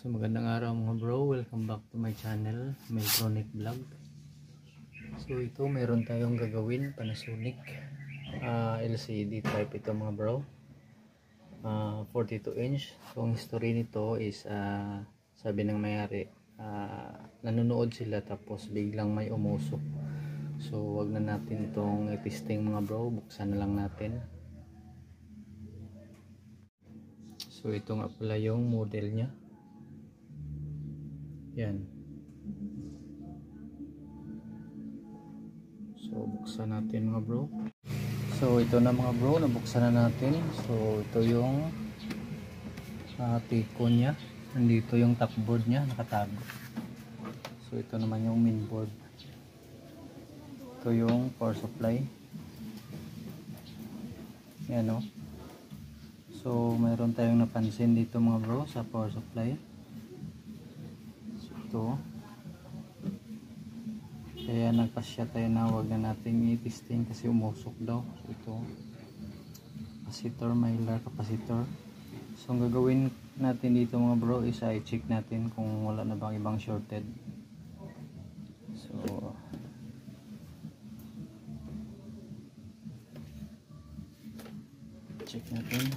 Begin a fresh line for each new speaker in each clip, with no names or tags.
So magandang araw mga bro, welcome back to my channel, Meltronic Vlog. So ito meron tayong gagawin, Panasonic LCD type ito mga bro, 42 inch. So ang history nito is sabi ng may-ari, nanonood sila tapos biglang may umusok. So wag na natin itong i-testing mga bro, buksan na lang natin. So ito nga pala yung model nya. Yan. So buksan natin mga bro. So ito na mga bro, nabuksan na natin. So ito yung tiko nya. Nandito yung top board nya, nakatago. So ito naman yung main board. Ito yung power supply. Yan o. So mayroon tayong napansin dito mga bro sa power supply. So ito. Kaya nagpasya tayo na wag na natin i-testing kasi umusok daw. So ito, capacitor, mylar capacitor. So ang gagawin natin dito mga bro is i-check natin kung wala na bang ibang shorted. So check natin.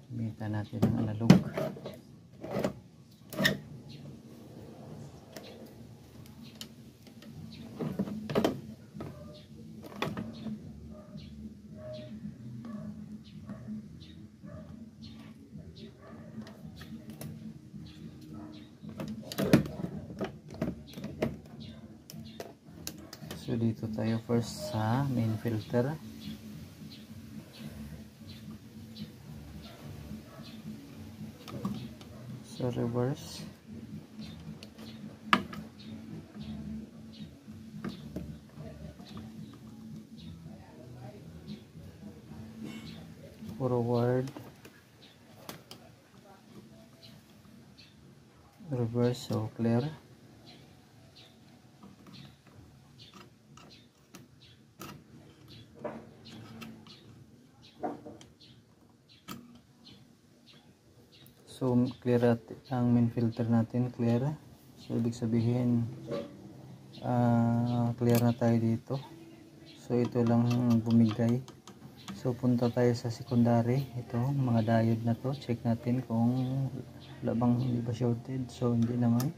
Gamitan natin ang analog. So dito tayo first sa main filter. So reverse. Forward. Reverse, so clear. So clear ang main filter natin, clear. So ibig sabihin clear na tayo dito. So ito lang bumigay. So punta tayo sa secondary. Ito mga diode na to, check natin kung wala bang hindi ba shorted. So hindi naman.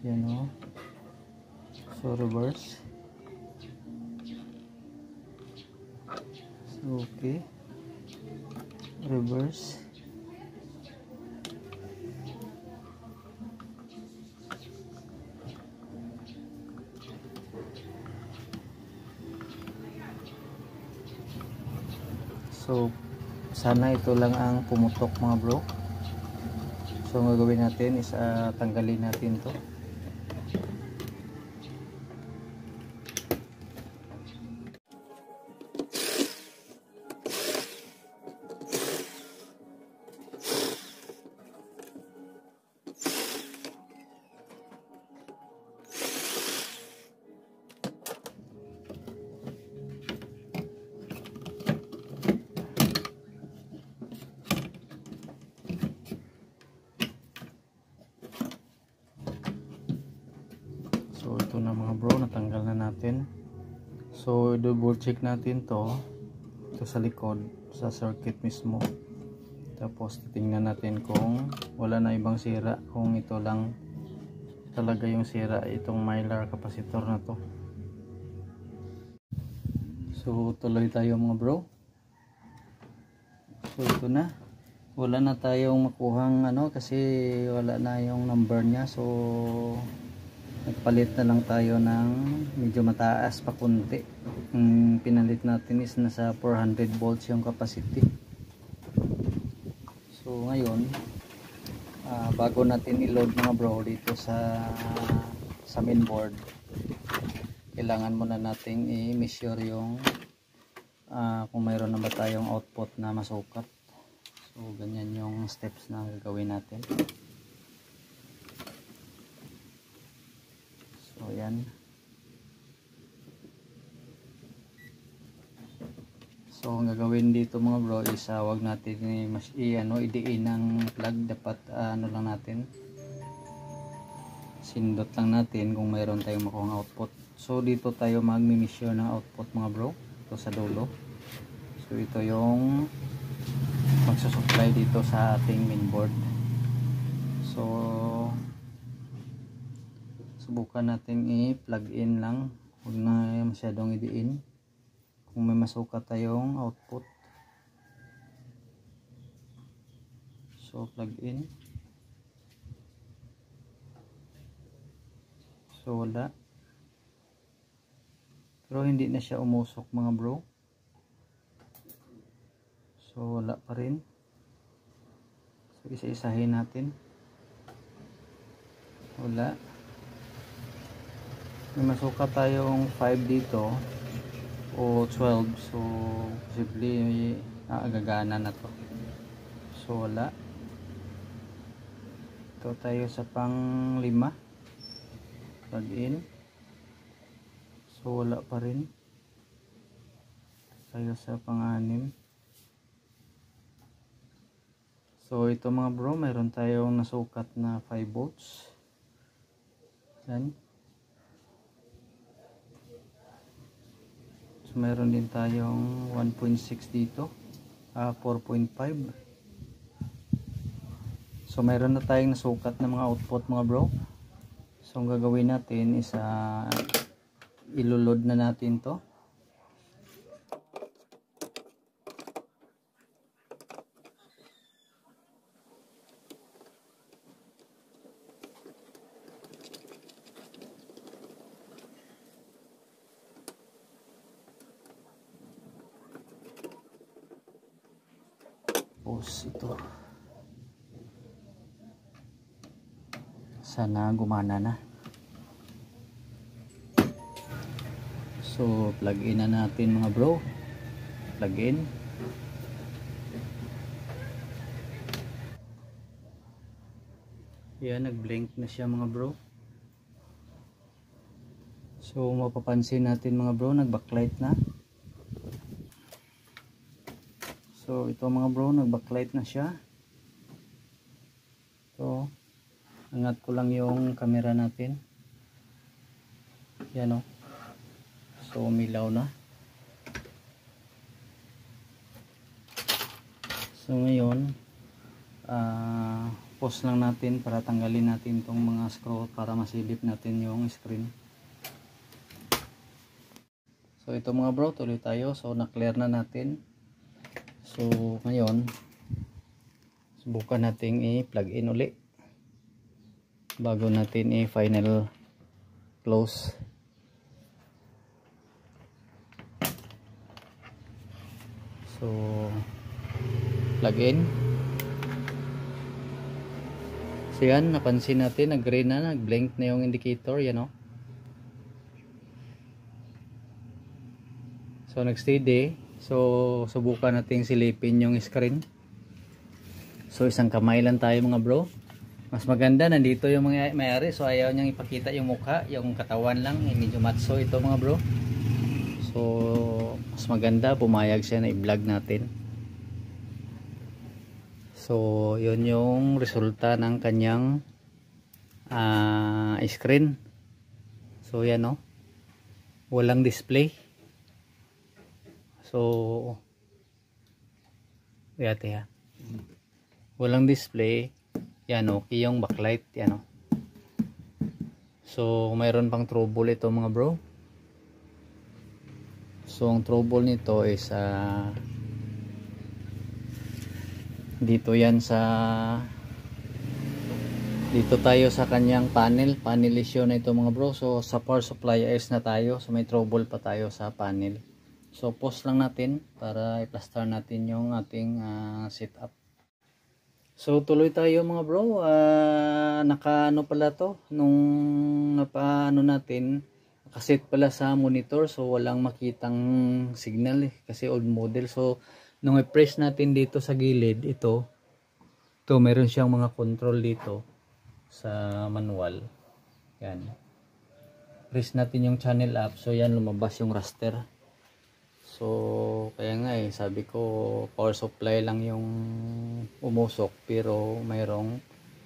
Yan o. So reverse. So okay. Reverse. So sana ito lang ang pumutok mga bro. So ang gagawin natin is tanggalin natin to. So ito na mga bro, natanggal na natin. So double check natin to sa likod, sa circuit mismo. Tapos titingnan natin kung wala na ibang sira, kung ito lang talaga yung sira, itong mylar capacitor na to. So tuloy tayo mga bro. So ito na, wala na tayong makuhang kasi wala na yung number nya. So nagpalit na lang tayo ng medyo mataas pa kunti. Ang pinalit natin is nasa 400 volts yung capacity. So ngayon bago natin i-load mga bro dito sa main board, kailangan muna nating i-measure yung kung mayroon na ba tayong output na masukat. So ganyan yung steps na gagawin natin. So yan. So So ang gagawin dito mga bro is wag natin idiin ng plug. Dapat ano lang natin, sindot lang natin kung mayroon tayong makuhang output. So dito tayo magmi-measure ng output mga bro, ito sa dulo. So ito yung magsusupply dito sa ating mainboard. So subukan natin i-plug in lang, huwag na masyadong idiin kung may masukat tayong output. So plug in. So wala, pero hindi na siya umusok mga bro. So wala pa rin. So isa-isahin natin. Wala. May masukat tayong 5 dito o 12. So posible gagana na to. So wala. Ito tayo sa pang 5. Plug in. So wala pa rin. Tayo sa pang 6. So ito mga bro, mayroon tayong nasukat na 5 volts. Yan. So mayroon din tayong 1.6 dito, 4.5. So mayroon na tayong nasukat na mga output mga bro. So ang gagawin natin is ilulod na natin to. Ito sana gumana na. So plug in na natin mga bro. Plug in. Yan, nag-blink na siya mga bro. So mapapansin natin mga bro, nag-backlight na. So ito mga bro, nag-backlight na siya. So angat ko lang yung camera natin. Yan o. So umilaw na. So ngayon pause lang natin para tanggalin natin tong mga screw para masilip natin yung screen. So ito mga bro, tuloy tayo. So na-clear na natin. So ngayon subukan natin i-plug in uli bago natin i-final close. So plug in. So yan, napansin natin nag-green na, nag-blink na yung indicator, yan o. So nag-steady. So subukan natin silipin yung screen. So isang kamay lang tayo mga bro. Mas maganda nandito yung mga may-ari, so ayaw niyang ipakita yung mukha, yung katawan lang, medyo matso ito mga bro. So mas maganda pumayag siya na i-vlog natin. So yun yung resulta ng kanyang screen. So yan o, walang display. So yate ha, walang display. Yan okay yung backlight, yan o. So mayroon pang trouble ito mga bro. So ang trouble nito is dito yan sa, dito tayo sa kanyang panel issue na ito mga bro. So sa power supply ayos na tayo, so may trouble pa tayo sa panel. So pause lang natin para i-plaster natin yung ating setup. So tuloy tayo mga bro. Nakaano pala to nung napaano natin, nakaset pala sa monitor, so walang makitang signal kasi old model. So nung i-press natin dito sa gilid, ito meron siyang mga control dito sa manual. Yan, press natin yung channel up, so yan lumabas yung raster. So kaya nga sabi ko power supply lang yung umusok pero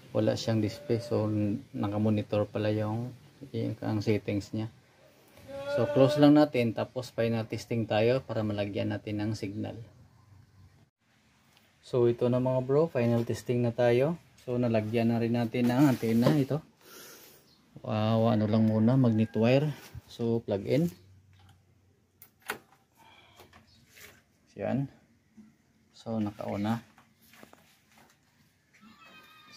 wala siyang display, so naka-monitor pala yung ang settings niya. So close lang natin, tapos final testing tayo para malagyan natin ng signal. So ito na mga bro, final testing na tayo. So nalagyan na rin natin ng antena ito. Ano lang muna, magnet wire. So plug in. Yan. So naka-on na.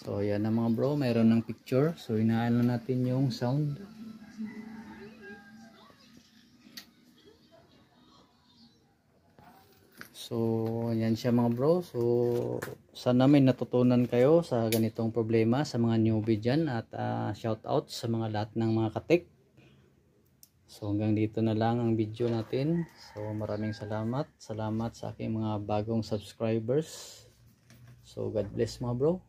So yan na mga bro, mayroon ng picture. So inaan na natin yung sound. So yan siya mga bro. So sana may natutunan kayo sa ganitong problema sa mga newbie dyan. At shout out sa mga lahat ng mga katek. So hanggang dito na lang ang video natin. So maraming salamat. Salamat sa aking mga bagong subscribers. So God bless mga bro.